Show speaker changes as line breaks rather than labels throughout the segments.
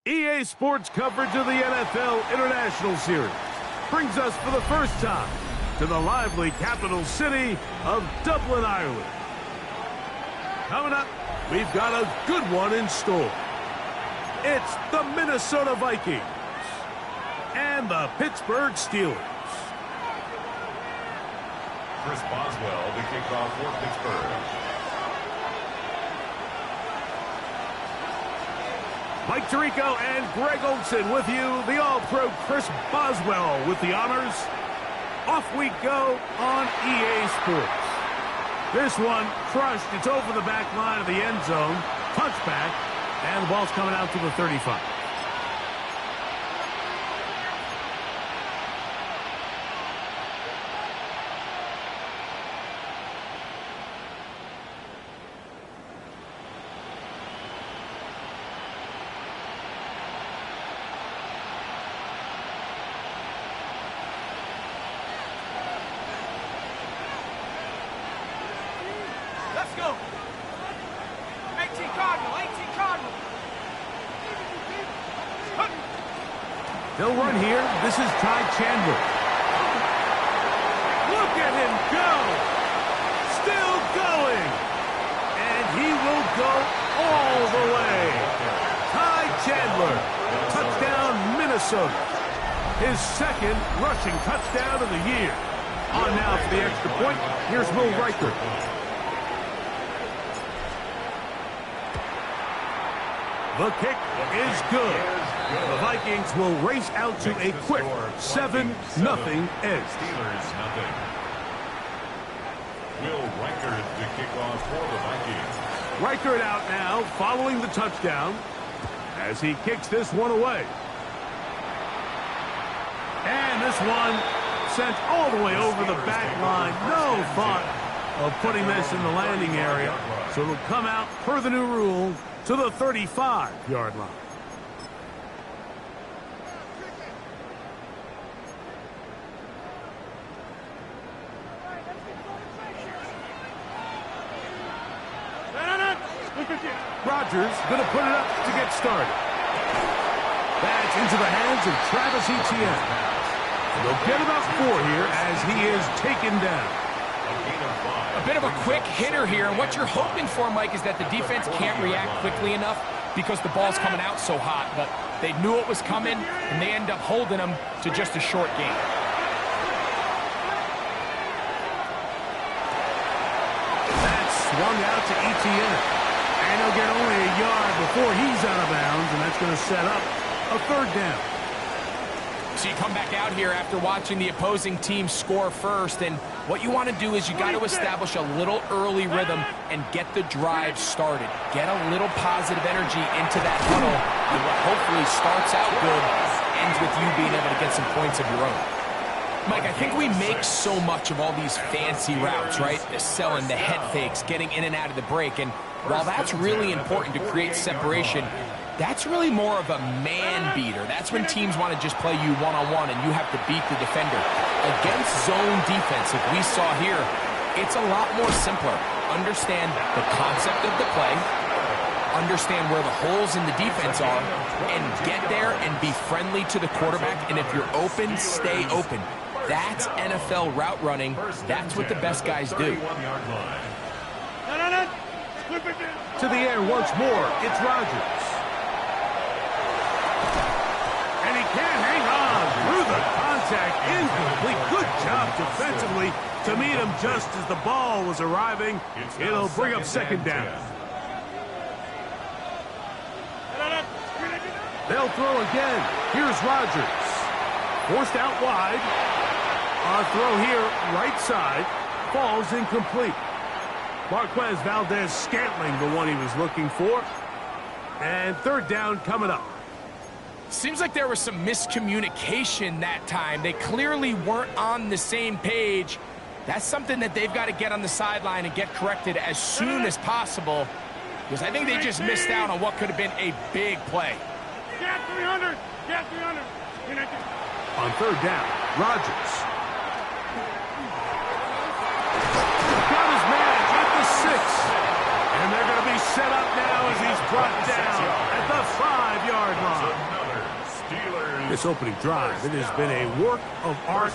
EA Sports coverage of the NFL International Series brings us for the first time to the lively capital city of Dublin, Ireland. Coming up, we've got a good one in store. It's the Minnesota Vikings and the Pittsburgh Steelers.
Chris Boswell, the kickoff for Pittsburgh.
Mike Tirico and Greg Olsen with you. The All-Pro Chris Boswell with the honors. Off we go on EA Sports. This one crushed. It's over the back line of the end zone. Touchback. And the ball's coming out to the 35.
Let's go. 18 Cardinal, 18 Cardinal.
They'll run here. This is Ty Chandler. Look at him go. Still going. And he will go all the way. Ty Chandler. Touchdown, Minnesota. His second rushing touchdown of the year. On now for the extra point. Here's Will Riker. The kick is good. The Vikings will race out to a quick 7-0 edge.
Steelers, nothing. Will Riker to kick off for the Vikings.
Riker out now, following the touchdown, as he kicks this one away. And this one sent all the way over the back line. No thought of putting this in the landing area. So it'll come out, per the new rule, to the 35-yard line. Rodgers going to put it up to get started. That's into the hands of Travis Etienne. They'll get about 4 here as he is taken down.
A bit of a quick hitter here, and what you're hoping for, Mike, is that the defense can't react quickly enough
because the ball's coming out so hot, but they knew it was coming, and they end up holding them to just a short game.
That's swung out to Etienne. And he'll get only a yard before he's out of bounds, and that's going to set up a third down.
So you come back out here after watching the opposing team score first, and what you want to do is you got to establish a little early rhythm and get the drive started. Get a little positive energy into that huddle, and what hopefully starts out good ends with you being able to get some points of your own. Mike, I think we make so much of all these fancy routes, right? The selling, the head fakes, getting in and out of the break, and while that's really important to create separation, that's really more of a man beater. That's when teams want to just play you one-on-one and you have to beat the defender. Against zone defense, like we saw here, it's a lot more simpler. Understand the concept of the play, understand where the holes in the defense are, and get there and be friendly to the quarterback, and if you're open, stay open. That's NFL route running. That's what the best guys do.
To the air once more, it's Rodgers. And he can't hang on through the contact. Incomplete. Good job defensively to meet him just as the ball was arriving. It'll bring up second down. They'll throw again. Here's Rodgers. Forced out wide. Our throw here, right side, falls incomplete. Marquez Valdez-Scantling, the one he was looking for. And third down coming up.
Seems like there was some miscommunication that time. They clearly weren't on the same page. That's something that they've got to get on the sideline and get corrected as soon as possible, because I think they just missed out on what could have been a big play.
Get 300! Get 300!
On third down, Rodgers. Got his man at the 6. And they're going to be set up now as he's brought down at the 5-yard line. This opening drive, it has been a work of art.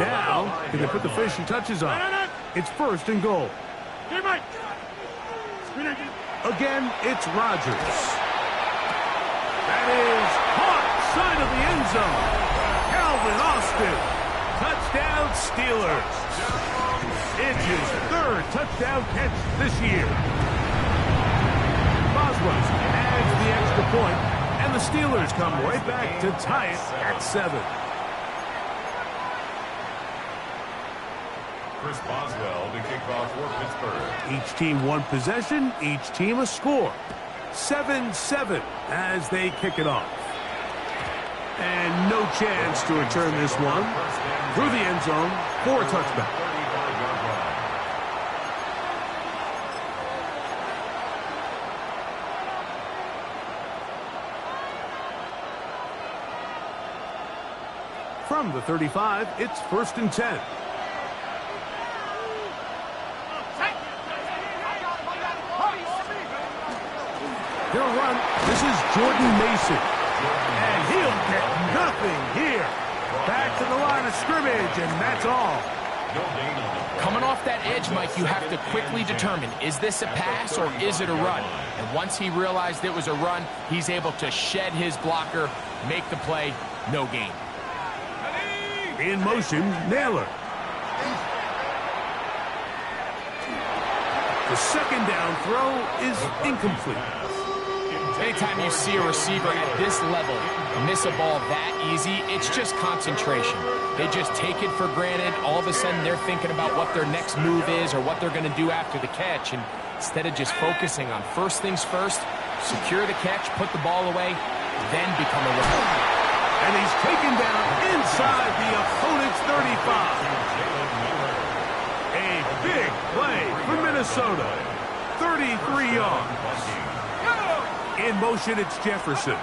Now, can they put the finishing touches on? It's first and goal. Again, it's Rodgers. That is caught side of the end zone. Calvin Austin. Touchdown Steelers. It's his third touchdown catch this year. Boswell adds the extra point, and the Steelers come right back to tie it at 7.
Chris Boswell to kick off for Pittsburgh.
Each team one possession, each team a score. 7-7 as they kick it off. And no chance to return this one through the end zone for a touchback. From the 35, it's first and 10. He'll run. This is Jordan Mason. And he'll get nothing here. Back to the line of scrimmage, and that's all.
Coming off that edge, Mike, you have to quickly determine, is this a pass or is it a run? And once he realized it was a run, he's able to shed his blocker, make the play, no gain.
In motion, Naylor. The second down throw is incomplete.
Anytime you see a receiver at this level miss a ball that easy, it's just concentration. They just take it for granted. All of a sudden, they're thinking about what their next move is or what they're going to do after the catch. And instead of just focusing on first things first, secure the catch, put the ball away, then become a runner.
And he's taken down inside the opponent's 35. A big play for Minnesota. 33 yards. In motion, it's Jefferson.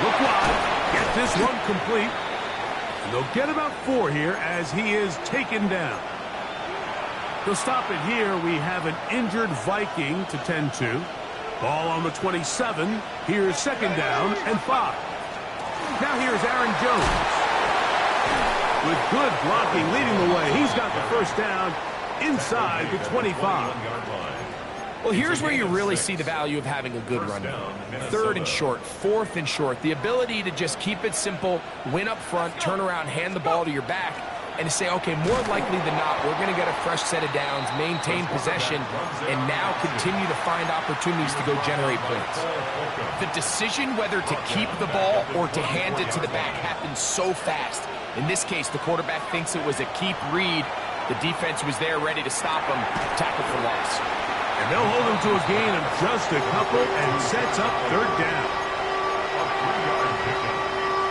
Look wide. Get this one complete. And they'll get about 4 here as he is taken down. They'll stop it here. We have an injured Viking to tend to. Ball on the 27. Here's second down and 5. Now here's Aaron Jones. With good blocking leading the way. He's got the first down inside the 25.
Well, here's where you really see the value of having a good run. Third and short, fourth and short. The ability to just keep it simple, win up front, turn around, hand the ball to your back, and to say, okay, more likely than not, we're going to get a fresh set of downs, maintain possession, and now continue to find opportunities to go generate points. The decision whether to keep the ball or to hand it to the back happens so fast. In this case, the quarterback thinks it was a keep read. The defense was there ready to stop him, tackle for loss.
And they'll hold him to a gain of just a couple and sets up third down.
A 3-yard pickup.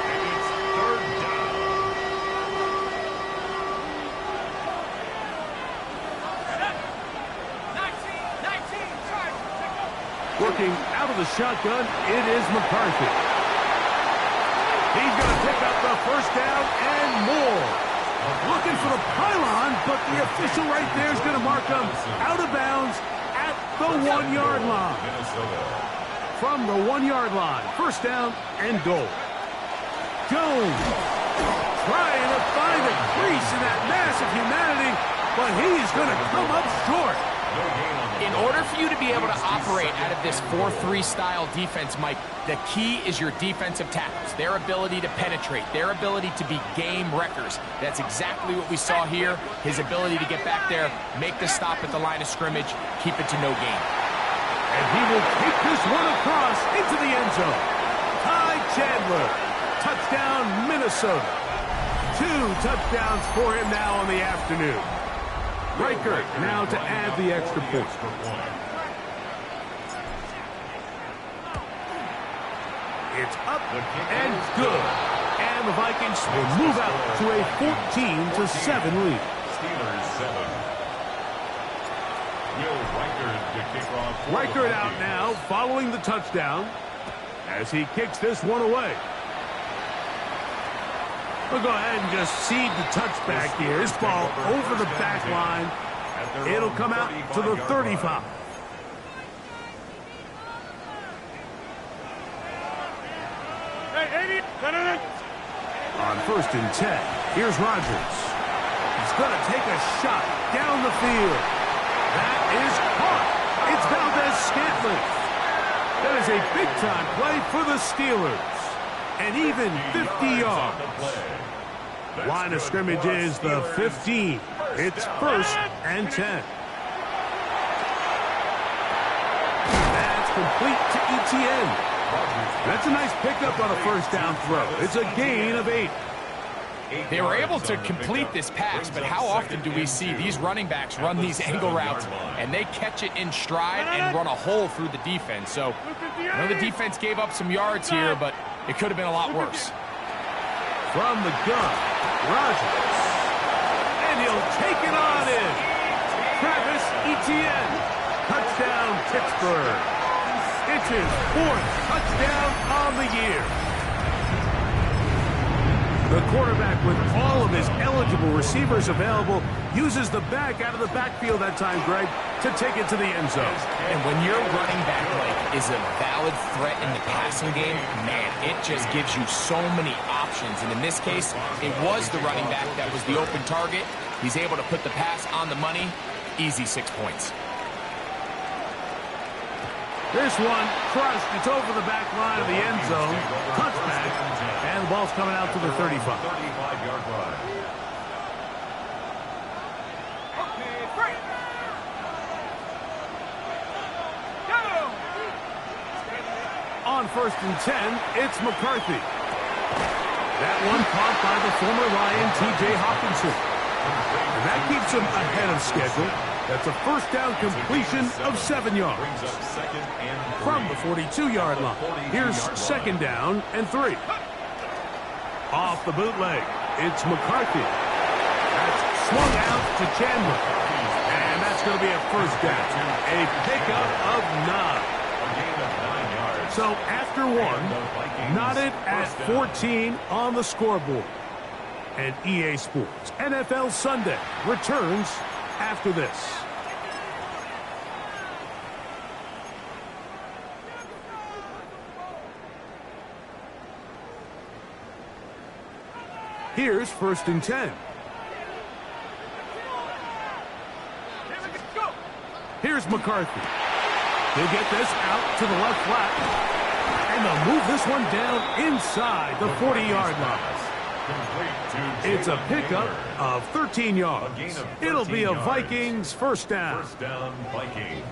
And it's third down.
Working out of the shotgun, it is McCarthy. He's going to pick up the first down and more. Looking for the pylon, but the official right there is going to mark him out of bounds at the 1-yard line. From the 1-yard line, first down and goal. Jones trying to find a crease in that mass of humanity, but he's going to come up short.
In order for you to be able to operate out of this 4-3 style defense, Mike, the key is your defensive tackles, their ability to penetrate, their ability to be game wreckers. That's exactly what we saw here, his ability to get back there, make the stop at the line of scrimmage, keep it to no gain.
And he will take this one across into the end zone. Ty Chandler, touchdown Minnesota. 2 touchdowns for him now on the afternoon. Riker now to add the extra point. It's up and good. And the Vikings will move out to a 14-7 lead.
Steelers 7. Will Riker to kick off.
Riker out now following the touchdown as he kicks this one away. We'll go ahead and just seed the touchback here. This ball over the back line. It'll come out to the 35.
Hey, 80.
On first and 10, here's Rodgers. He's going to take a shot down the field. That is caught. It's Valdez-Scantling. That is a big-time play for the Steelers. And even 50 yards. Line of scrimmage is the 15. It's first and 10. That's complete to Etienne. That's a nice pickup on a first down throw. It's a gain of 8.
They were able to complete this pass, but how often do we see these running backs run these angle routes and they catch it in stride and run a hole through the defense? So I know the defense gave up some yards here, but it could have been a lot worse.
From the gun, Rodgers. And he'll take it on in. Travis Etienne. Touchdown, Pittsburgh. It's his 4th touchdown on the year. The quarterback, with all of his eligible receivers available, uses the back out of the backfield that time, Greg, to take it to the end zone.
And when your running back, like, is a valid threat in the passing game, man, it just gives you so many options. And in this case, it was the running back that was the open target. He's able to put the pass on the money. Easy 6 points.
This one crushed. It's over the back line of the end zone. Touchback. And the ball's coming out to the 35.
35-yard line.
On first and 10, it's McCarthy. That one caught by the former Lion, T.J. Hawkinson. And that keeps him ahead of schedule. That's a first down completion of 7 yards. From the 42-yard line. Here's second down and 3. Off the bootleg, it's McCarthy. That's swung out to Chandler. And that's going to be a first down. A pickup of 9. So after one, knotted at 14 on the scoreboard. And EA Sports NFL Sunday returns after this. Here's first and 10. Here's McCarthy. He'll get this out to the left flat. And they'll move this one down inside the 40-yard line. It's a pickup of 13 yards. It'll be a Vikings first down.
First down, Vikings.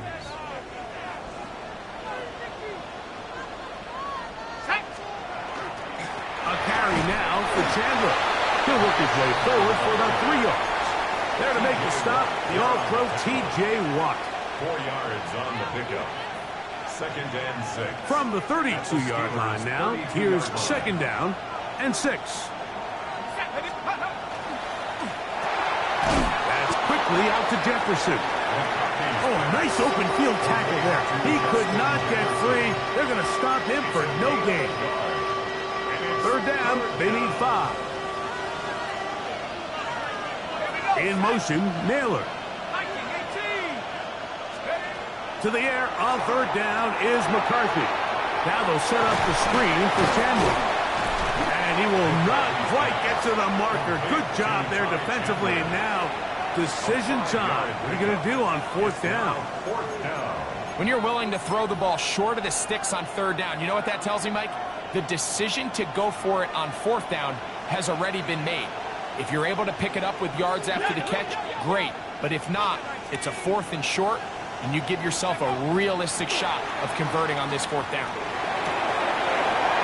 A carry now for Chandler. He'll work his way forward for about 3 yards. There to make the stop, the All-Pro T.J. Watt.
4 yards on the pickup. Second and 6.
From the 32-yard line now, here's second down and 6. That's quickly out to Jefferson. Oh, a nice open field tackle there. He could not get free. They're going to stop him for no gain. Third down, they need 5. In motion, Naylor. To the air on third down is McCarthy. Now they'll set up the screen for Chandler. And he will not quite get to the marker. Good job there defensively. And now, decision time. What are you going to do on fourth down?
When you're willing to throw the ball short of the sticks on third down, you know what that tells me, Mike? The decision to go for it on fourth down has already been made. If you're able to pick it up with yards after the catch, great. But if not, it's a fourth and short, and you give yourself a realistic shot of converting on this fourth down.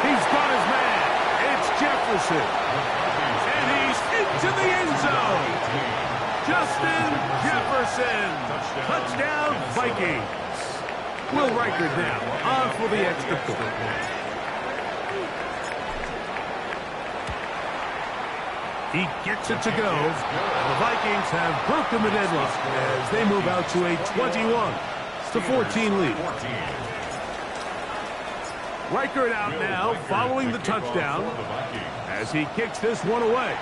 He's got his man. It's Jefferson. And he's into the end zone. Justin Jefferson. Touchdown, Vikings. Will Reichard now on for the extra point. He gets it to go. The Vikings have broken the deadlock as they move out to a 21-14 lead. Reichard out now following the touchdown as he kicks this one away.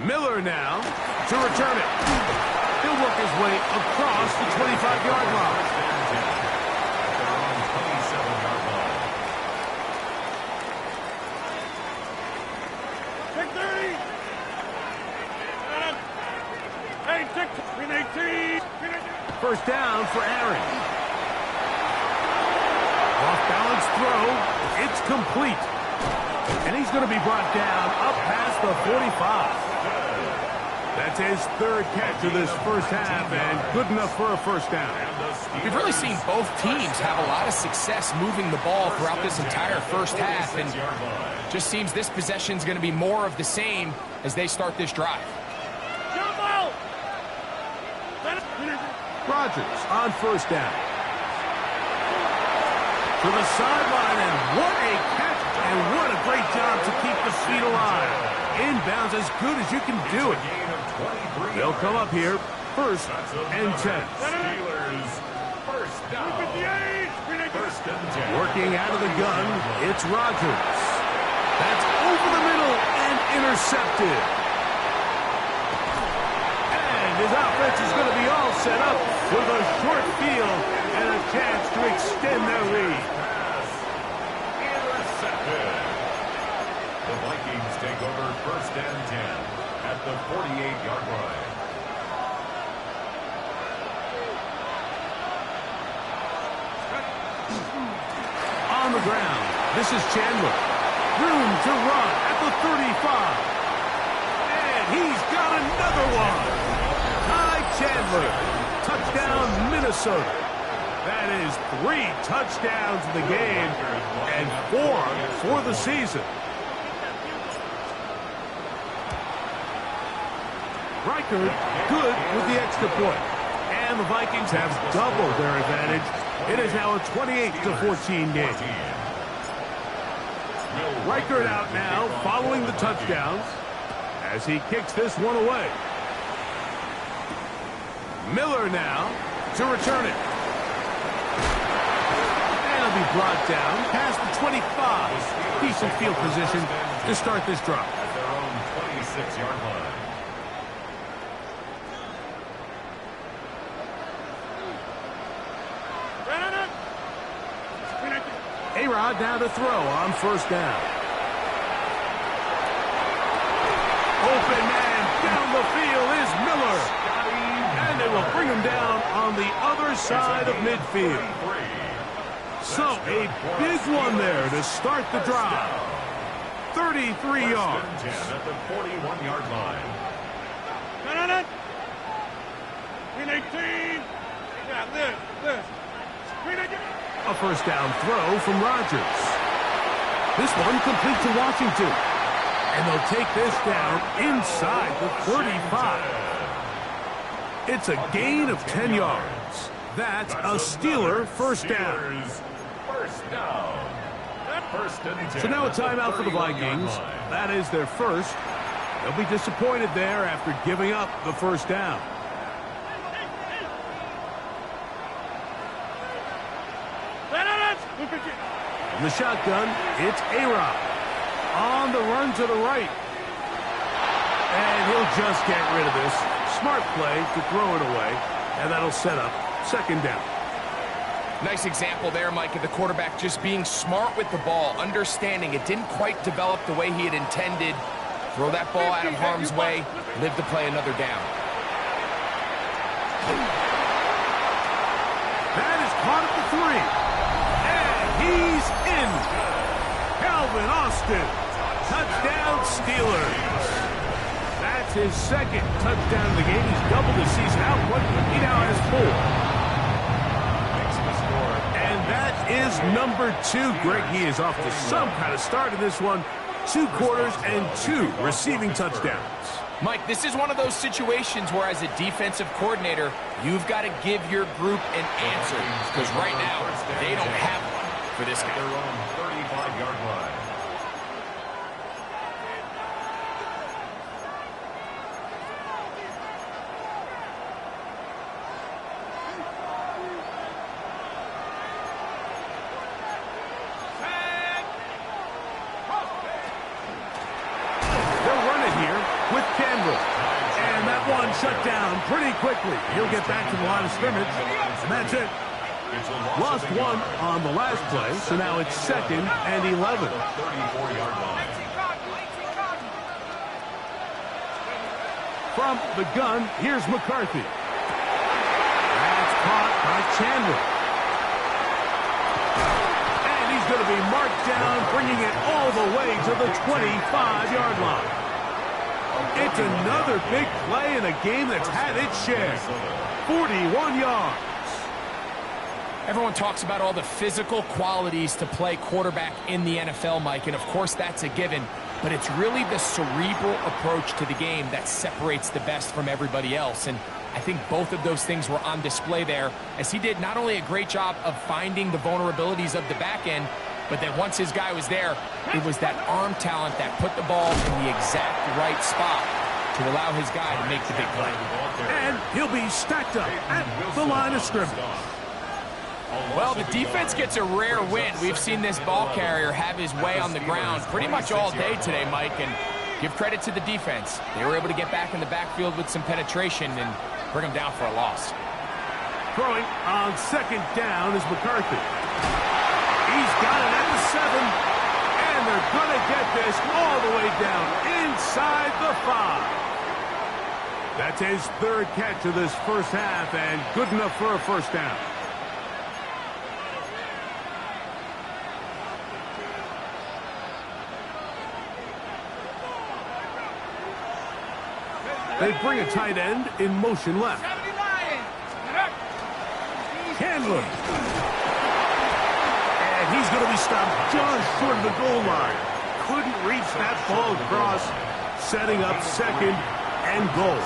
Miller now to return it. He'll work his way across the 25-yard line. First down for Aaron. Off-balance throw. It's complete. And he's going to be brought down up past the 45. That's his third catch of this first half, and good enough for a first down.
We've really seen both teams have a lot of success moving the ball throughout this entire first half, and just seems this possession is going to be more of the same as they start this drive.
Rodgers on first down. To the sideline, and what a catch, and what a great job to keep the feet alive. Inbounds as good as you can do it. They'll come up here, first and 10.
Steelers, first down. First and 10.
Working out of the gun, it's Rodgers. That's over the middle and intercepted. His offense is going to be all set up with a short field and a chance to extend their lead.
Intercepted. The Vikings take over first and 10 at the 48-yard line.
On the ground, this is Chandler. Room to run at the 35. And he's got another one. Chandler, touchdown Minnesota. That is 3 touchdowns in the game and 4 for the season. Reichard good with the extra point. And the Vikings have doubled their advantage. It is now a 28-14 game. Reichard out now following the touchdowns as he kicks this one away. Miller now to return it. And he'll be brought down past the 25. Decent field position to start this drive.
At their own 26-yard line.
A-Rod now to throw on first down. Open man down the field is Miller. And they will bring bring him down on the other side of midfield. So, a big one there to start the drive. 33 yards.
At the 41-yard line.
Green 18. Yeah, this. Green 18.
A first down throw from Rodgers. This one complete to Washington. And they'll take this down inside the 35. It's a gain of 10 yards. That's a Steeler first down.
First down. First and 10.
So now a timeout for the Vikings. That is their first. They'll be disappointed there after giving up the first down. From the shotgun, it's A-Rod. On the run to the right. And he'll just get rid of this. Smart play to throw it away. And that'll set up second down.
Nice example there, Mike, of the quarterback just being smart with the ball, understanding it didn't quite develop the way he had intended. Throw that ball out of harm's way, live to play another down.
That is caught at the 3. And he's in. Calvin Austin. Touchdown Steelers. That's his second touchdown of the game. He's doubled his season output. He now has 4. And that is number 2. Greg, he is off to some kind of start in this one. 2 quarters and 2 receiving touchdowns.
Mike, this is one of those situations where as a defensive coordinator, you've got to give your group an answer. Because right now, they don't have one for this guy.
Their own 35-yard line.
Shut down pretty quickly. He'll get back to the line of scrimmage, and that's it. Lost 1 on the last play, so now it's 2nd and 11.
34-yard line.
From the gun, here's McCarthy. That's caught by Chandler. And he's going to be marked down, bringing it all the way to the 25-yard line. It's another big play in a game that's had its share. 41 yards.
Everyone talks about all the physical qualities to play quarterback in the NFL, Mike, and of course that's a given. But it's really the cerebral approach to the game that separates the best from everybody else. And I think both of those things were on display there, as he did not only a great job of finding the vulnerabilities of the back end, but then once his guy was there, it was that arm talent that put the ball in the exact right spot to allow his guy to make the big play.
And he'll be stacked up at the line of scrimmage.
Well, the defense gets a rare win. We've seen this ball carrier have his way on the ground pretty much all day today, Mike, and give credit to the defense. They were able to get back in the backfield with some penetration and bring him down for a loss.
Throwing on second down is McCarthy. He's got it at the 7, and they're going to get this all the way down inside the 5. That's his 3rd catch of this first half, and good enough for a first down. They bring a tight end in motion left. Chandler. And he's going to be stopped just short of the goal line. Couldn't reach that ball across, setting up 2nd and goal.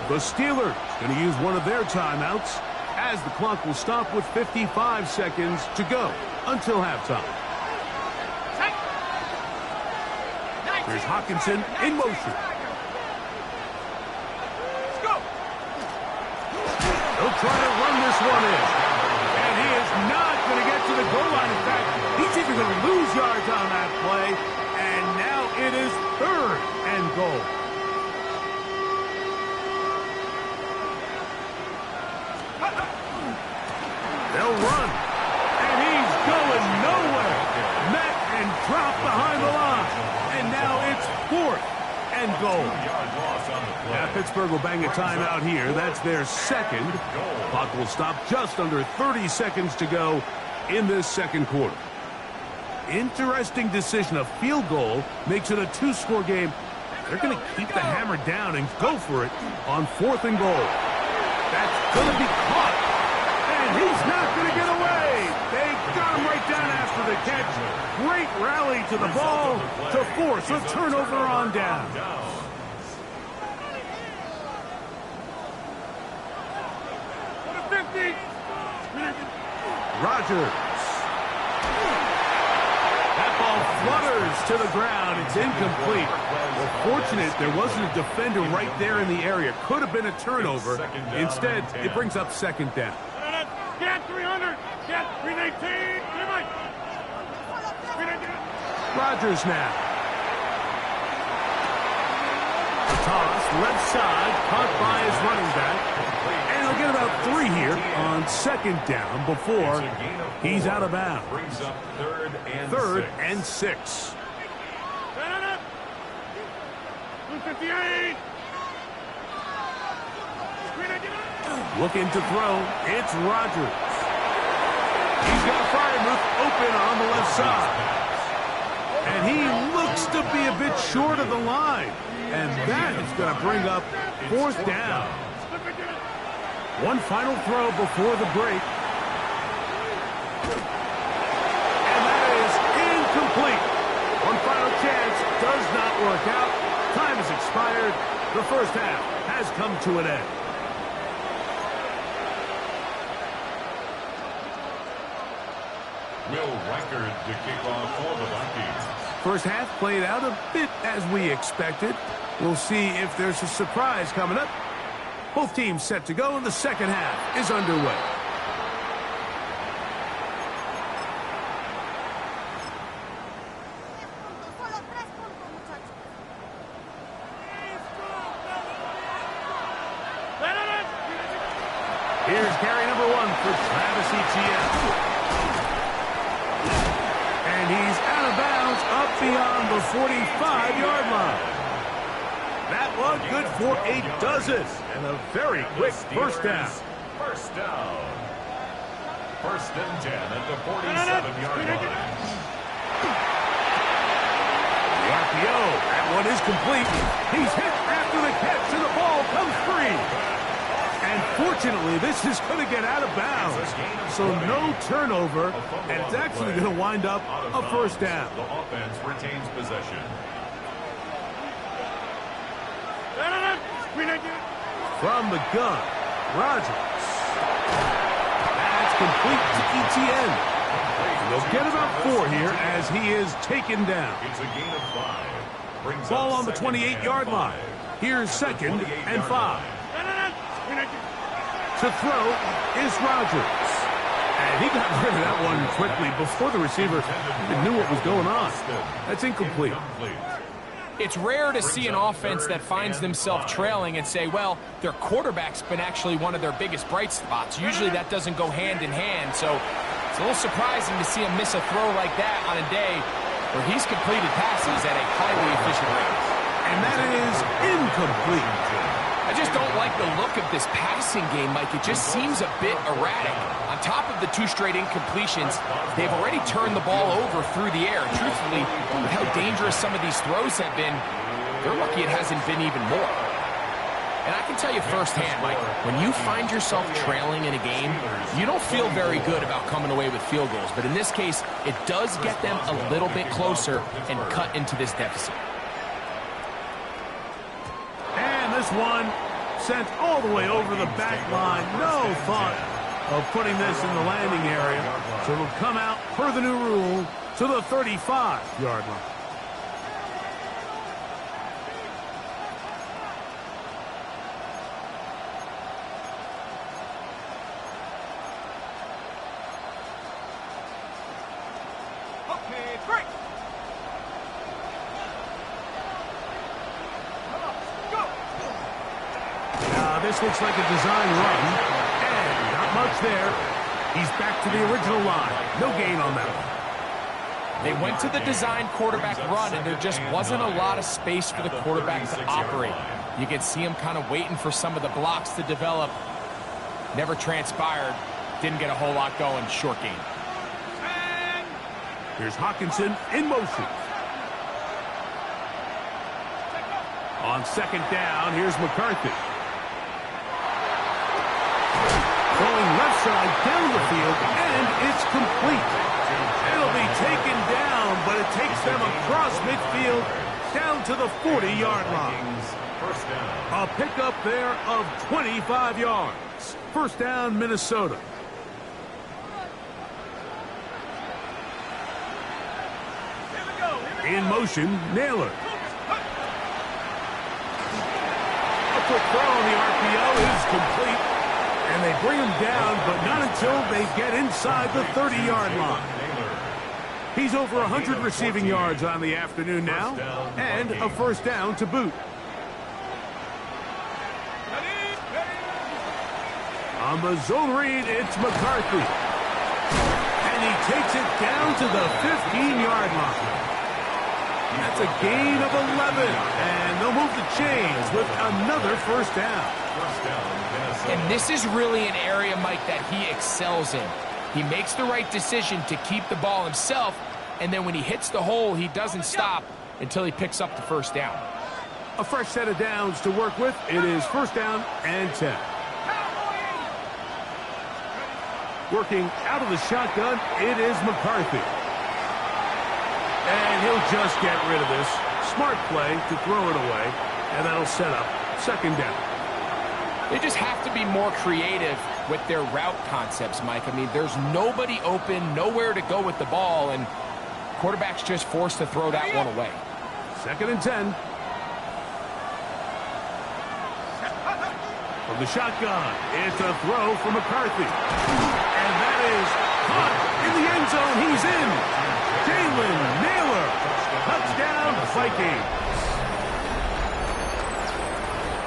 The Steelers going to use one of their timeouts as the clock will stop with 55 seconds to go until halftime. Here's Hockenson in motion. He'll try to run this one in. And he is not going to get to the goal line. In fact, he's even going to lose yards on that play. And now it is 3rd and goal. They'll run. And he's going nowhere. Met and dropped behind the line. And now it's 4th and goal. At Pittsburgh will bang a timeout here. That's their second. Clock will stop just under 30 seconds to go in this second quarter. Interesting decision. A field goal makes it a two-score game. They're going to keep the hammer down and go for it on 4th and goal. That's going to be caught. And he's not going to get away. They got him right down after the catch. Great rally to the ball to force a turnover on down. Rodgers. That ball flutters to the ground. It's incomplete. Well, fortunate there wasn't a defender right there in the area. Could have been a turnover. Instead, it brings up second down.
Get 300. Get 318.
Rodgers now. The toss, left side, caught by his running back. And he'll get about 3 here on second down before he's out of bounds.
Brings up third and
6.
258.
Looking to throw. It's Rodgers. He's got Freiermuth open on the left side. And he looks to be a bit short of the line. And that is going to bring up 4th down. One final throw before the break. And that is incomplete. One final chance does not work out. Time has expired. The first half has come to an end.
Will Reichard to kick off for the Vikings.
First half played out a bit as we expected. We'll see if there's a surprise coming up. Both teams set to go, and the second half is underway. Here's carry number 1 for Travis Etienne. And he's out of bounds up beyond the 45-yard line. That one good for a dozen and a very quick first down.
First down. 1st and 10 at the 47-yard line.
The RPO, that one is complete. He's hit after the catch and the ball comes free. And fortunately, this is going to get out of bounds. So no turnover, and it's actually going to wind up a first down.
The offense retains possession.
From the gun, Rodgers. That's complete to Etienne. They'll get about 4 here as he is taken down.
It's a gain of 5. Brings
Ball
up
on the 28-yard line. Here's 2nd and 5. To throw is Rodgers. And he got rid of that one quickly before the receiver even knew what was going on. That's incomplete.
It's rare to see an offense that finds themselves trailing and say, well, their quarterback's been actually one of their biggest bright spots. Usually that doesn't go hand in hand, so it's a little surprising to see him miss a throw like that on a day where he's completed passes at a highly efficient rate.
And that is incomplete.
I just don't like the look of this passing game, Mike. It just seems a bit erratic. On top of the 2 straight incompletions, they've already turned the ball over through the air. Truthfully, with how dangerous some of these throws have been, they're lucky it hasn't been even more. And I can tell you firsthand, Mike, when you find yourself trailing in a game, you don't feel very good about coming away with field goals. But in this case, it does get them a little bit closer and cut into this deficit.
And this one sent all the way over the back line. No thought of putting this in the landing area. So it'll come out per the new rule to the 35-yard line.
Okay, great.
This looks like a design run, and not much there. He's back to the original line. No gain on that one.
They went to the design quarterback run, and there just wasn't a lot of space for the quarterback to operate. You can see him kind of waiting for some of the blocks to develop. Never transpired. Didn't get a whole lot going. Short game.
Here's Hockenson in motion. On second down, here's McCarthy. Throwing left side down the field, and it's complete. It'll be taken down, but it takes them across midfield down to the 40-yard line.
First down.
A pickup there of 25 yards. First down, Minnesota. In motion, Naylor. A quick throw on the RPO is complete. And they bring him down, but not until they get inside the 30-yard line. He's over 100 receiving yards on the afternoon now, and a first down to boot. On the zone read, it's McCarthy. And he takes it down to the 15-yard line. That's a gain of 11, and they'll move the chains with another first down.
And this is really an area, Mike, that he excels in. He makes the right decision to keep the ball himself, and then when he hits the hole, he doesn't stop until he picks up the first down.
A fresh set of downs to work with. It is first down and 10. Working out of the shotgun, it is McCarthy. And he'll just get rid of this. Smart play to throw it away, and that'll set up second down.
They just have to be more creative with their route concepts, Mike. I mean, there's nobody open, nowhere to go with the ball, and quarterback's just forced to throw that one away.
Second and 10. From the shotgun, it's a throw for McCarthy. And that is caught in the end zone. He's in. Jalen Naylor. Touchdown, Vikings.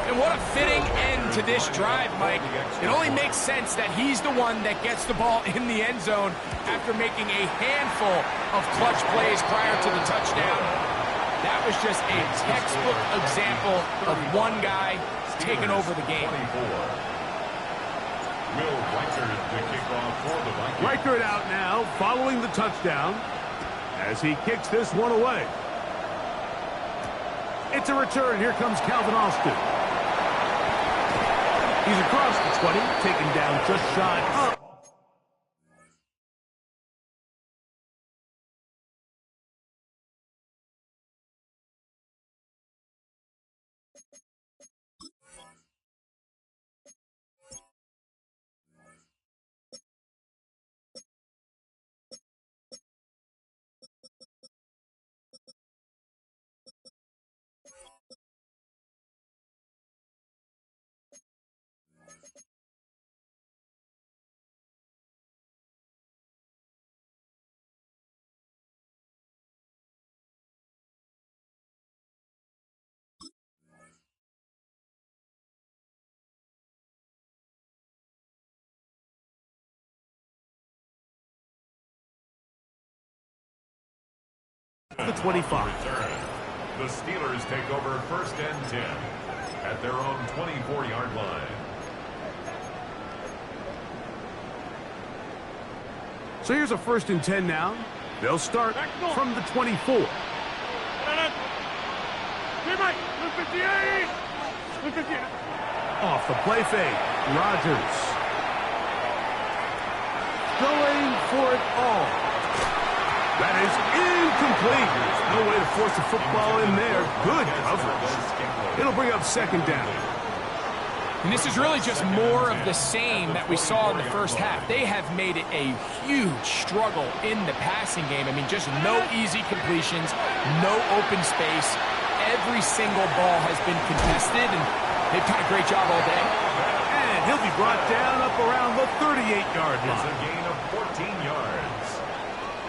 And what a fitting end to this drive, Mike. It only makes sense that he's the one that gets the ball in the end zone after making a handful of clutch plays prior to the touchdown. That was just a textbook example of one guy taking over the game.
Will Reichard to kick off for the Vikings.
Reichard out now following the touchdown as he kicks this one away. It's a return. Here comes Calvin Austin. He's across the 20, taken down just shy of. The 25.
The Steelers take over first and 10 at their own 24-yard line.
So here's a first and 10 now. They'll start from the 24. Off the play fake. Rodgers. Going for it all. That is incomplete. There's no way to force the football in there. Good coverage. It'll bring up second down.
And this is really just more of the same that we saw in the first half. They have made it a huge struggle in the passing game. I mean, just no easy completions, no open space. Every single ball has been contested, and they've done a great job all day.
And he'll be brought down up around the 38-yard line.
It's a gain of 14 yards.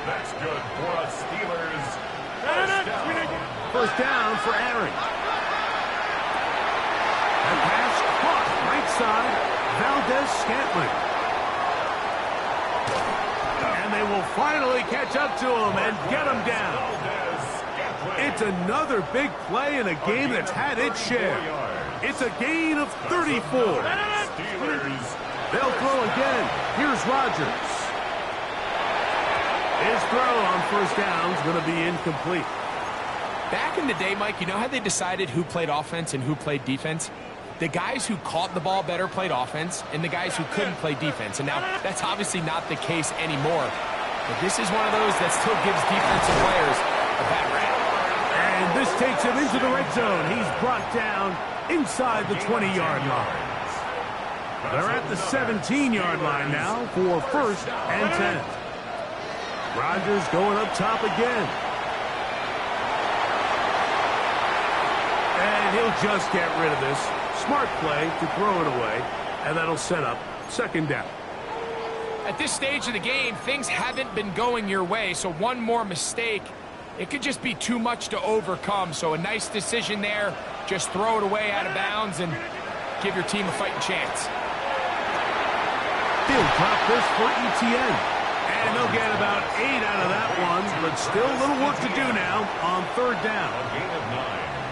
That's good for a Steelers first down.
First down for Aaron. That pass caught right side. Valdez-Scantling. And they will finally catch up to him and get him down. It's another big play in a game that's had its share. It's a gain of 34.
Steelers.
They'll throw again. Here's Rodgers. His throw on first down is going to be incomplete.
Back in the day, Mike, you know how they decided who played offense and who played defense? The guys who caught the ball better played offense, and the guys who couldn't play defense. And now, that's obviously not the case anymore. But this is one of those that still gives defensive players a bad rap.
And this takes him into the red zone. He's brought down inside the 20-yard line. They're at the 17-yard line now for first and 10. Rodgers going up top again. And he'll just get rid of this. Smart play to throw it away, and that'll set up second down.
At this stage of the game, things haven't been going your way, so one more mistake, it could just be too much to overcome. So a nice decision there. Just throw it away out of bounds and give your team a fighting chance.
He'll drop this for ETN. And they'll get about 8 out of that one, but still a little work to do now on third down.
A gain of 9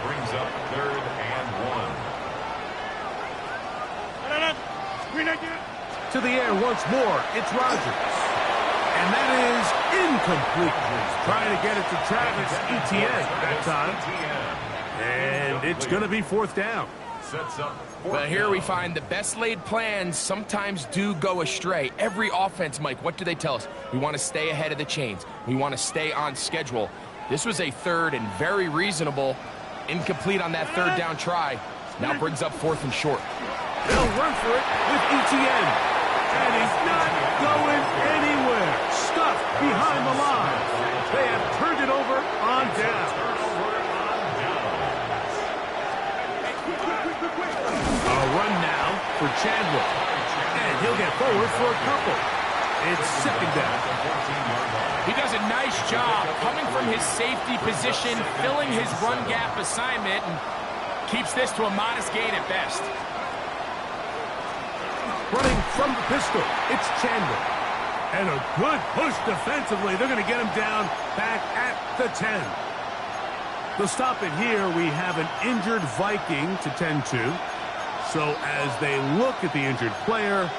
brings up third and 1.
To the air once more, it's Rodgers. And that is incomplete. Trying to get it to Travis Etienne that time. And it's going to be fourth down.
Sets up.
Well, here we find the best laid plans sometimes do go astray. Every offense, Mike, what do they tell us? We want to stay ahead of the chains. We want to stay on schedule. This was a third and very reasonable. Incomplete on that third down try. Now brings up fourth and short.
They'll run for it with ETN. And he's not going anywhere. Stuffed behind the line. They have turned it over on down. A run now for Chandler. And he'll get forward for a couple. It's second down.
He does a nice job coming from his safety position, filling his run gap assignment, and keeps this to a modest gain at best.
Running from the pistol, it's Chandler. And a good push defensively. They're going to get him down back at the 10. To stop it here, we have an injured Viking to tend to. So as they look at the injured player,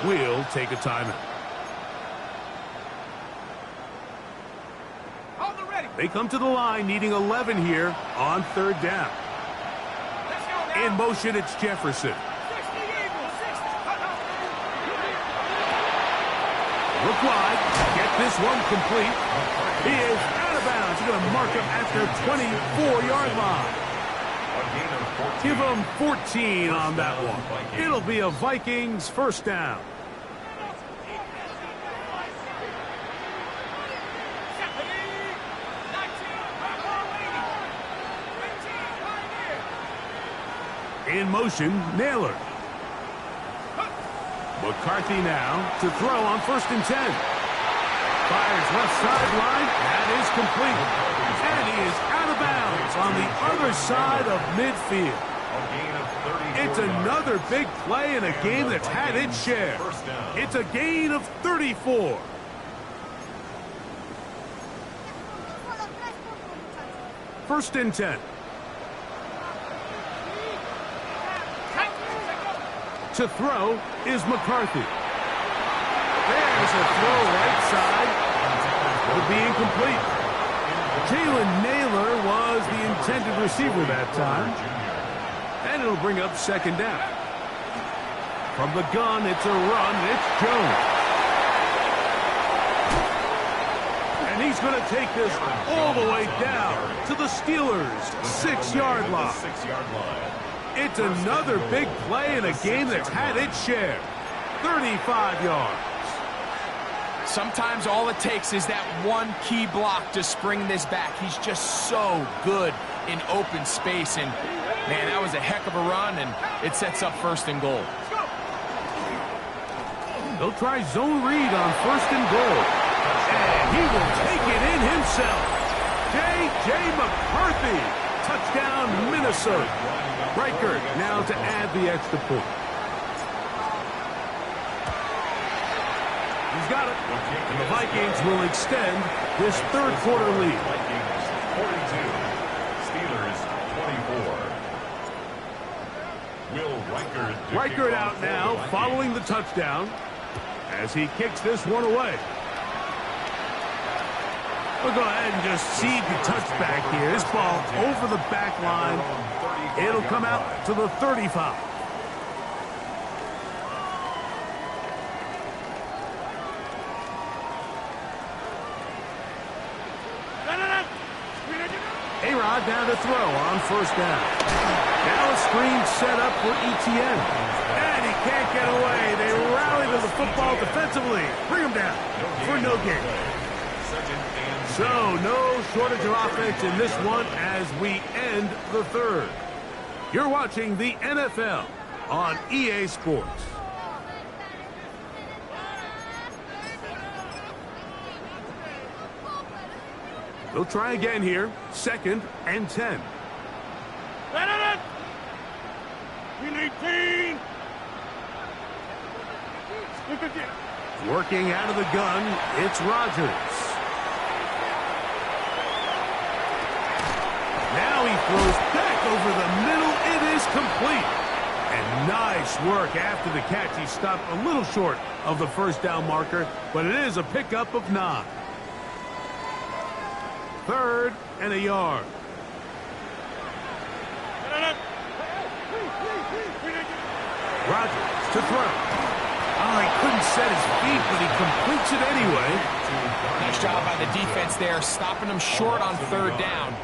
we'll take a timeout. They come to the line needing 11 here on third down. In motion, it's Jefferson. Look wide. Get this one complete. He is out of bounds. He's going to mark him at their 24-yard line. Give him 14 on that one. It'll be a Vikings first down. In motion, Naylor. McCarthy now to throw on first and 10. Fires left sideline. That is complete. And he is out of bounds on the other side of midfield. It's another big play in a game that's had its share. It's a gain of 34. First and 10. To throw is McCarthy. There's a throw right side. It'll be incomplete. Jalen Naylor was the intended receiver that time. And it'll bring up second down. From the gun, it's a run. It's Jones. And he's going to take this all the way down to the Steelers' 6-yard line. It's another big play in a game that's had its share. 35 yards.
Sometimes all it takes is that one key block to spring this back. He's just so good in open space. And, man, that was a heck of a run, and it sets up first and goal.
They'll try zone read on first and goal. And he will take it in himself. J.J. McCarthy. Touchdown, Minnesota. Reichert now to add the extra point. He's got it. And the Vikings will extend this third quarter lead.
Vikings 42, Steelers 24.
Reichert out now following the touchdown as he kicks this one away. We'll go ahead and just seed the touchback here. This ball over the back line. It'll come out to the 35. A-Rod down to throw on first down. Now a screen set up for Etienne. And he can't get away. They rally to the football defensively. Bring him down for no gain. So no shortage of offense in this one as we end the third. You're watching the NFL on EA Sports. They'll try again here. 2nd and 10. Working out of the gun, it's Rodgers. Now he throws back over the middle. It is complete. And nice work after the catch. He stopped a little short of the first down marker, but it is a pickup of 9. 3rd and a yard. Rodgers to throw. Oh, he couldn't set his feet, but he completes it anyway.
Nice job by the defense there, stopping him short on 3rd down.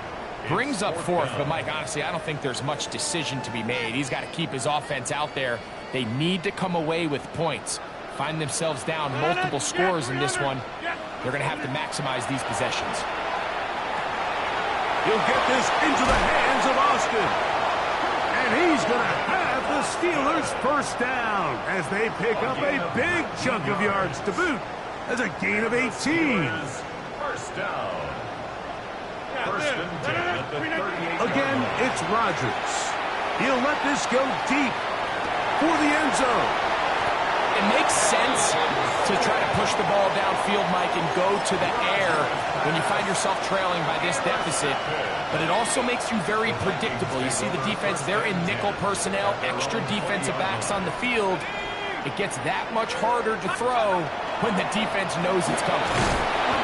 Brings up 4th, but Mike, honestly, I don't think there's much decision to be made. He's got to keep his offense out there. They need to come away with points. Find themselves down multiple scores in this one. They're going to have to maximize these possessions.
He'll get this into the hands of Austin. And he's going to have the Steelers first down as they pick up a big chunk of yards to boot. As a gain of 18.
First down. First and 10 at the 38.
Again, it's Rodgers. He'll let this go deep for the end zone.
It makes sense to try to push the ball downfield, Mike, and go to the air when you find yourself trailing by this deficit. But it also makes you very predictable. You see the defense, they're in nickel personnel, extra defensive backs on the field. It gets that much harder to throw when the defense knows it's coming.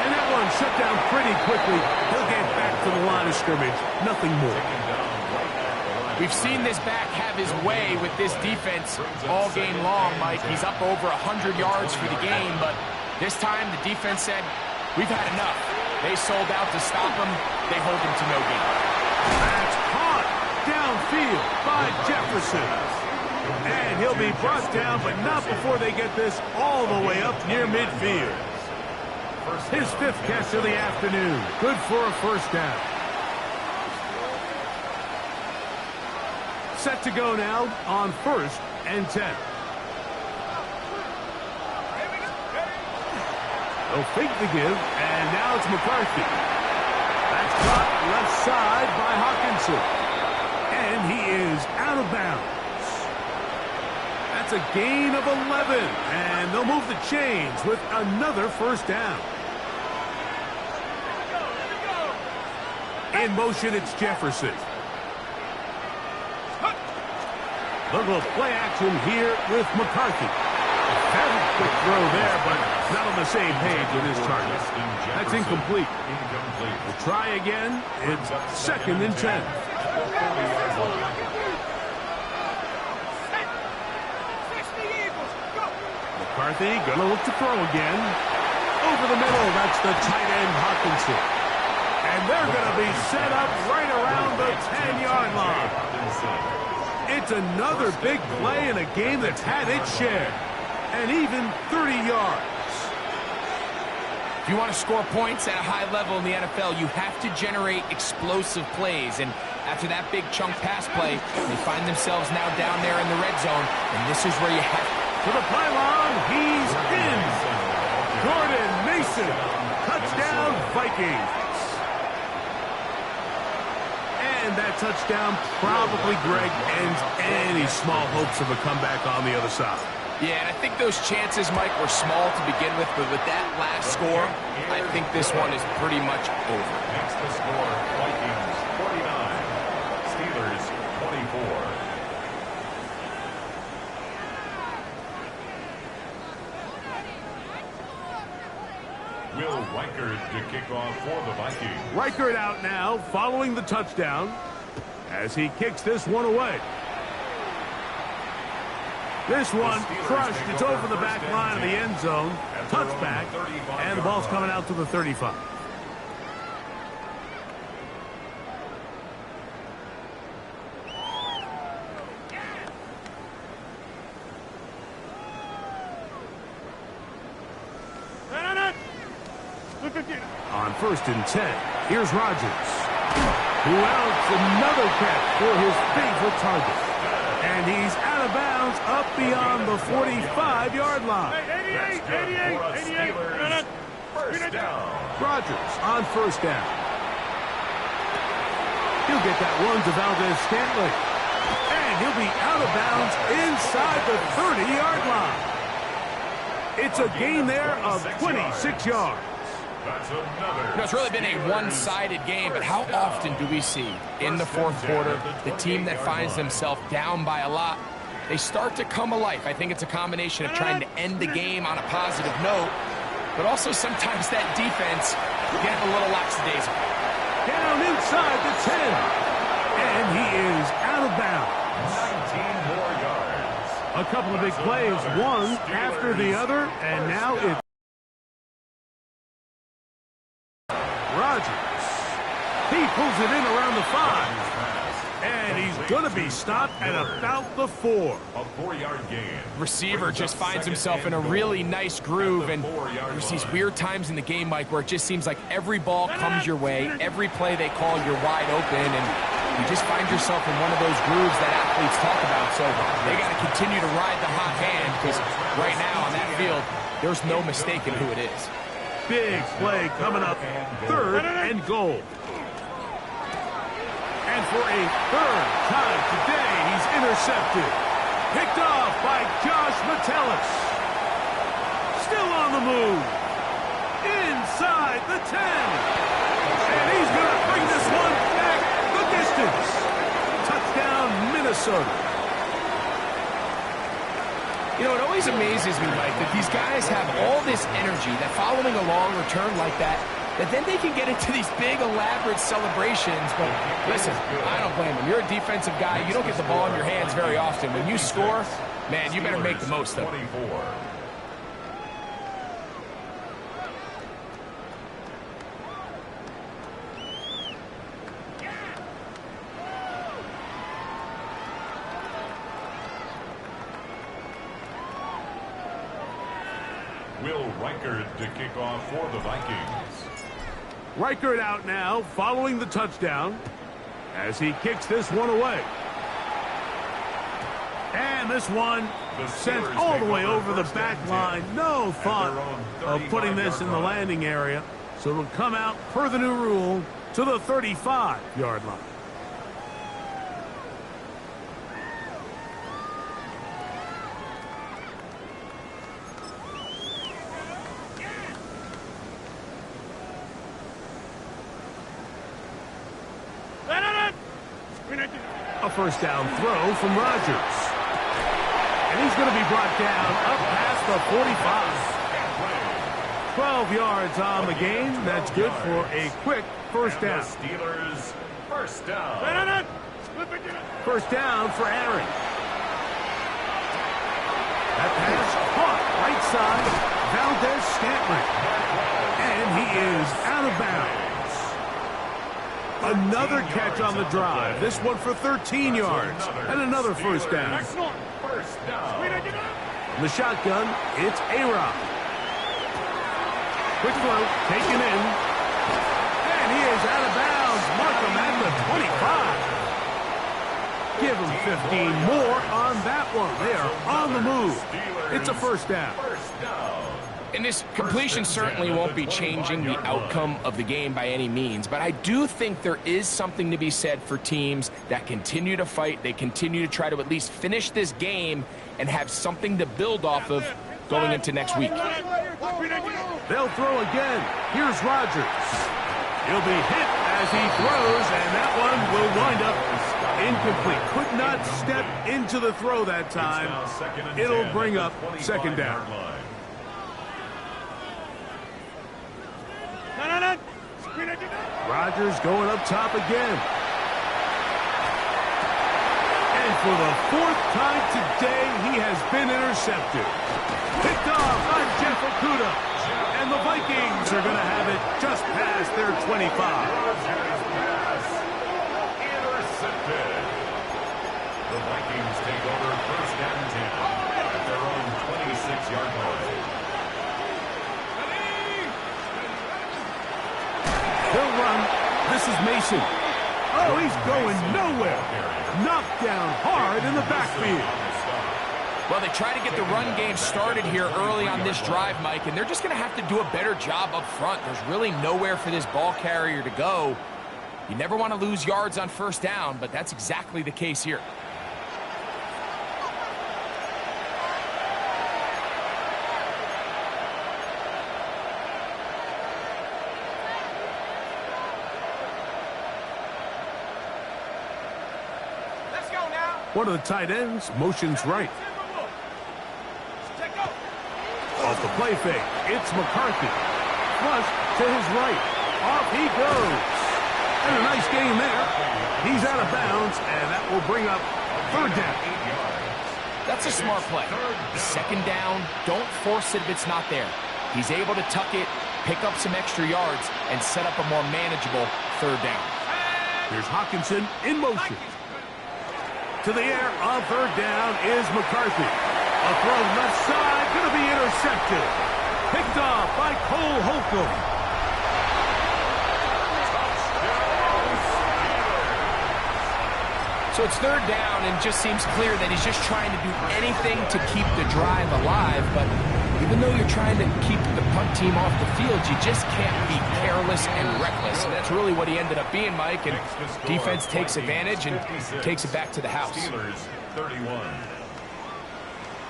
And that one shut down pretty quickly. He'll get back to the line of scrimmage. Nothing more.
We've seen this back have his way with this defense all game long, Mike. He's up over 100 yards for the game, but this time the defense said, we've had enough. They sold out to stop him. They hold him to no gain.
That's caught downfield by Jefferson. And he'll be brought down, but not before they get this all the way up near midfield. His 5th catch of the afternoon. Good for a first down. Set to go now on 1st and 10. They'll fake the give, and now it's McCarthy. That's caught left side by Hawkinson. And he is out of bounds. That's a gain of 11, and they'll move the chains with another first down. In motion, it's Jefferson. They'll go play action here with McCarthy. Very quick throw there, but not on the same page with his target. That's incomplete. We'll try again. It's 2nd and 10. McCarthy gonna look to throw again. Over the middle, that's the tight end Hawkinson. And they're gonna be set up right around the 10-yard line. It's another big play in a game that's had its share. And even 30 yards.
If you want to score points at a high level in the NFL, you have to generate explosive plays. And after that big chunk pass play, they find themselves now down there in the red zone. And this is where you have
to the pylon. He's in. Jordan Mason. Touchdown, Vikings. And that touchdown probably, Greg, ends any small hopes of a comeback on the other side.
Yeah, and I think those chances, Mike, were small to begin with, but with that last score, I think this one is pretty much over.
Next to score, Vikings 49, Steelers 24. Will Reichard to kick off for the Vikings.
Reichard out now, following the touchdown, as he kicks this one away. This one crushed. It's over the back line of the end zone. Touchback, and the ball's coming out to the 35. On 1st and 10, here's Rodgers, who else another catch for his favorite target. And he's out of bounds up beyond the 45-yard line.
88.
First down.
Rodgers on 1st down. He'll get that one to Valdez-Scantling. And he'll be out of bounds inside the 30-yard line. It's a gain there of 26 yards.
That's another.
It's really been a one-sided game, but how often do we see in the 4th quarter the team that finds themselves down by a lot, they start to come alive? I think it's a combination of trying to end the game on a positive note, but also sometimes that defense getting a little lackadaisical.
Down inside the 10. And he is out of bounds.
19 more yards.
A couple of big plays, one after the other, and now it's Rodgers. He pulls it in around the 5. And he's going to be stopped at about the 4.
A 4-yard gain.
Receiver just finds himself in a really nice groove, and there's these weird times in the game, Mike, where it just seems like every ball comes your way, every play they call, you're wide open, and you just find yourself in one of those grooves that athletes talk about. So they got to continue to ride the hot hand, because right now on that field, there's no mistaking who it is.
big play coming up. 3rd and goal. And for a 3rd time today, he's intercepted. Picked off by Josh Metellus. Still on the move. Inside the 10. And he's going to bring this one back the distance. Touchdown, Minnesota.
You know, it always amazes me, Mike, that these guys have all this energy, that following a long return like that then they can get into these big, elaborate celebrations. But listen, I don't blame them. You're a defensive guy. You don't get the ball in your hands very often. When you score, man, you better make the most of it.
Will Reichard to kick off for the Vikings.
Reichard out now, following the touchdown, as he kicks this one away. And this one sent all the way over the back line. No thought of putting this in the landing area. So it'll come out, per the new rule, to the 35-yard line. A first down throw from Rodgers. And he's going to be brought down up past the 45. 12 yards on the game. That's good for a quick first down.
Steelers first down.
First down for Aaron. That pass caught right side. Valdez-Scantling. And he is out of bounds. Another catch on the drive. This one for 13 yards. And another first down. From the shotgun, it's A-Rod. Quick throw, taken in. And he is out of bounds. Mark him at the 25. Give him 15 more on that one. They are on the move. It's a first down.
And this completion certainly won't be changing the outcome of the game by any means, but I do think there is something to be said for teams that continue to fight. They continue to try to at least finish this game and have something to build off of going into next week.
They'll throw again. Here's Rodgers. He'll be hit as he throws, and that one will wind up incomplete. Could not step into the throw that time. It'll bring up second down. Rodgers going up top again. And for the fourth time today, he has been intercepted. Picked off by Jeff Okudah. And the Vikings are going to have it just past their 25.
Intercepted. The Vikings take over first and 10 at their own 26-yard line.
He'll run. This is Mason. Oh, he's going nowhere. Knocked down hard in the backfield.
Well, they try to get the run game started here early on this drive, Mike, and they're just going to have to do a better job up front. There's really nowhere for this ball carrier to go. You never want to lose yards on first down, but that's exactly the case here.
Let's go now.
One of the tight ends motions right. Off the play fake, it's McCarthy. Flush to his right. Off he goes. And a nice gain there. He's out of bounds, and that will bring up third down.
That's a smart play. Second down, don't force it if it's not there. He's able to tuck it, pick up some extra yards, and set up a more manageable third down.
Here's Hockenson in motion. To the air on third down is McCarthy. A throw left side, going to be intercepted. Picked off by Cole Holcomb.
So it's third down, and just seems clear that he's just trying to do anything to keep the drive alive. But even though you're trying to keep the punt team off the field, you just can't be careless and reckless. And that's really what he ended up being, Mike. And defense takes advantage and takes it back to the house.
Steelers 31.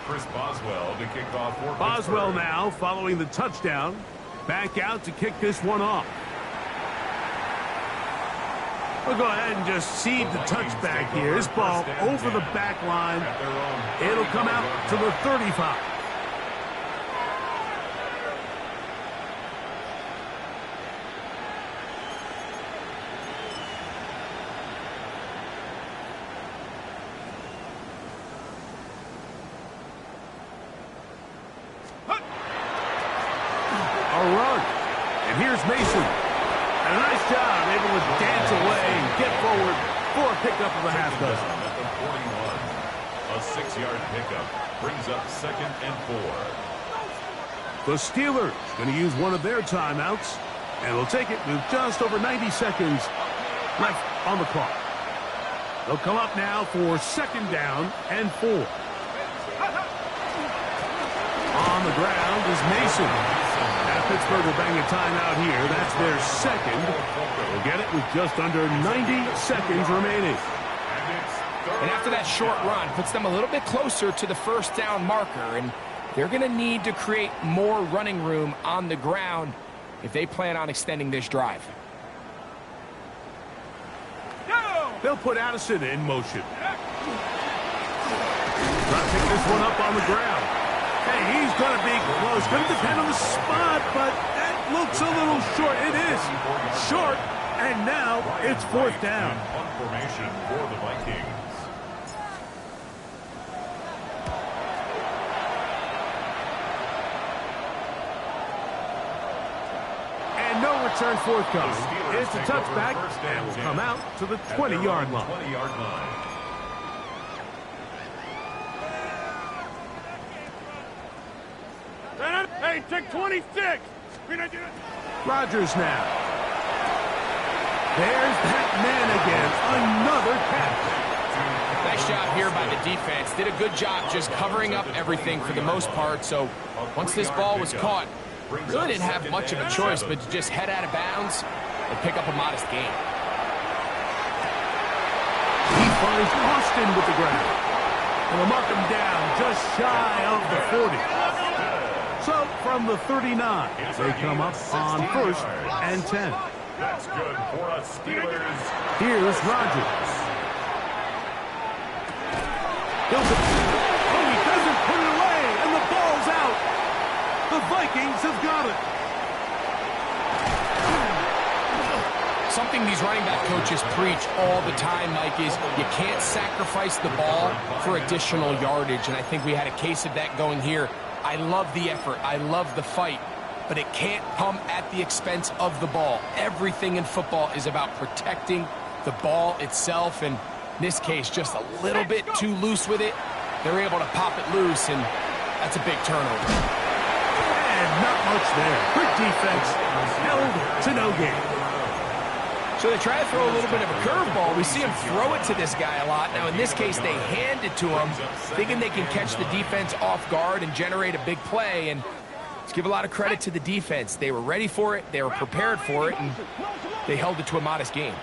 Chris Boswell to kick off for
Boswell
Pittsburgh.
now following the touchdown. Back out to kick this one off. We'll go ahead and just seed the touchback here. This ball over the back line. It'll come out to the 35. A run. And here's Mason. And a nice job, able to dance away and get forward for a pickup of a half dozen.
At the 41. A 6-yard pickup brings up second and 4.
The Steelers going to use one of their timeouts, and will take it with just over 90 seconds left on the clock. They'll come up now for second down and 4. On the ground is Mason. Now Pittsburgh will bang a timeout here. That's their second. They'll get it with just under 90 seconds remaining.
And after that short run, puts them a little bit closer to the first down marker. And they're going to need to create more running room on the ground if they plan on extending this drive.
They'll put Addison in motion. Trying to pick this one up on the ground. Hey, he's going to be close. Going to depend on the spot, but that looks a little short. It is short, and now it's fourth down.
Punt formation for the Vikings.
And no return forthcoming. It's a touchback, and will come out to the 20-yard line.
20-yard line.
Hey, take 26.
Rodgers now. There's that man again. Another catch.
Nice job here by the defense. Did a good job just covering up everything for the most part. So once this ball was caught, really didn't have much of a choice but to just head out of bounds and pick up a modest gain.
He finds Austin with the ground. And will mark him down just shy of the 40. So from the 39, they come up on first and 10.
That's good for us Steelers.
Here's Rodgers. Oh, he doesn't put it away, and the ball's out. The Vikings have got it.
Something these running back coaches preach all the time, Mike, is you can't sacrifice the ball for additional yardage, and I think we had a case of that going here. I love the effort. I love the fight, but it can't come at the expense of the ball. Everything in football is about protecting the ball itself, and in this case, just a little bit too loose with it. They're able to pop it loose, and that's a big turnover.
And not much there. Quick defense, held to no gain.
So they try to throw a little bit of a curveball. We see him throw it to this guy a lot. Now, in this case, they hand it to him, thinking they can catch the defense off guard and generate a big play. And let's give a lot of credit to the defense. They were ready for it, they were prepared for it, and they held it to a modest gain.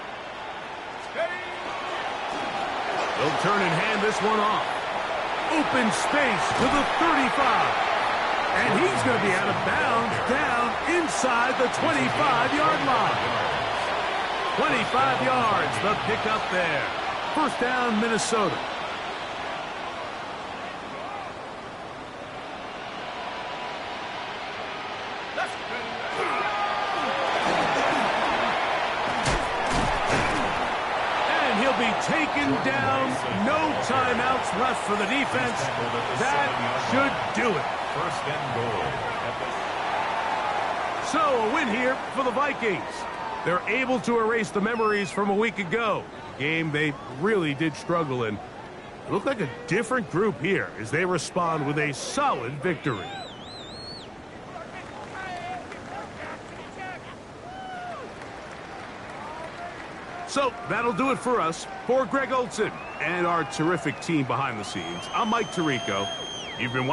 They'll turn and hand this one off. Open space to the 35. And he's going to be out of bounds down inside the 25-yard line. 25 yards, the pickup there. First down, Minnesota. And he'll be taken down. No timeouts left for the defense. That should do it.
First and goal.
So a win here for the Vikings. They're able to erase the memories from a week ago. Game they really did struggle in. It looked like a different group here as they respond with a solid victory. So that'll do it for us. For Greg Olsen and our terrific team behind the scenes, I'm Mike Tirico. You've been